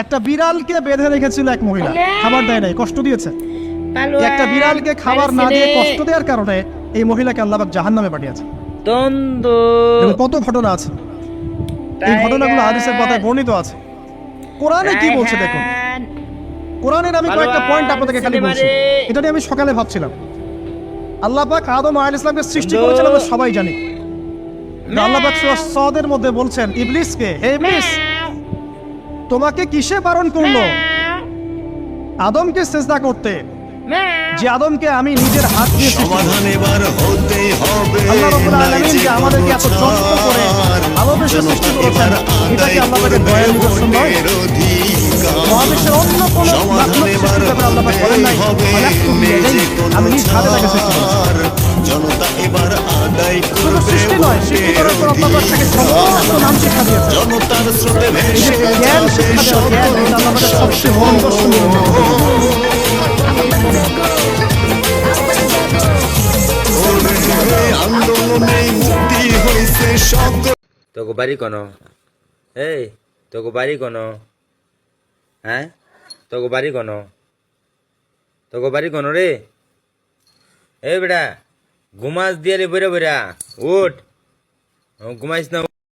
একটা বিড়ালকে বেঁধে রেখেছিল এক মহিলা, খাবার দেয় নাই, কষ্ট দিয়েছে। একটা বিড়ালকে খাবার না দিয়ে কষ্ট দেওয়ার কারণে এই মহিলাকে আল্লাহ পাক জাহান্নামে পাঠিয়েছে। এবং কত ঘটনা আছে, এই ঘটনাগুলো হাদিসের পাতায় বর্ণিত আছে। কোরআনে কি বলছে দেখুন। কোরআনের আমি কয়েকটা পয়েন্ট আপনাদেরকে খালি বলছি, এটা নিয়ে আমি সকালে ভাবছিলাম। আল্লাহ পাক আদম আলাইহিস সালামকে সৃষ্টি করেছেন, আমরা সবাই জানি। আল্লাহ পাক সূরা সদের মধ্যে বলছেন ইবলিসকে, হে ইবলিস, তোমাকে কিসে বারণ করলো আদমকে সিজদা করতে, যে আদমকে আমি নিজের হাত দিয়ে সমাধান এবার হতেই হবে। আল্লাহ রাব্বুল আলামিন যে আমাদেরকে এত যত্ন করে ভালোবেসে সৃষ্টি করেছেন, এটা কি আল্লাহ পাকের দয়ার নিদর্শন নয়? মহাবিশ্বের অন্য কোনো মাখলুক সৃষ্টির ব্যাপারে আল্লাহ পাক বলেন নাই আমি নিজ হাতে তাকে সৃষ্টি করেছি। জনতা এবার আদায় শুধু করবে সৃষ্টি নয়, সৃষ্টি করার পর আল্লাহ পাক তাকে সমস্ত নাম শিক্ষা দিয়েছেন। জনতার স্রোতে এই যে ভেসে জ্ঞান যাবে শিক্ষা দেওয়া, জ্ঞান, এটা আল্লাহ পাকের সবচেয়ে বড় নিদর্শন। আন্দোলনে মুক্তি হয়েছে সকল। তোকে বাড়ি কোনো এই তোকে বাড়ি কোনো হ্যাঁ তোকে বাড়ি কোনো তোকে বাড়ি কোনো রে এই বেটা ঘুমাস দিয়ে রে বেরা বেরা উঠ ঘুমাইস না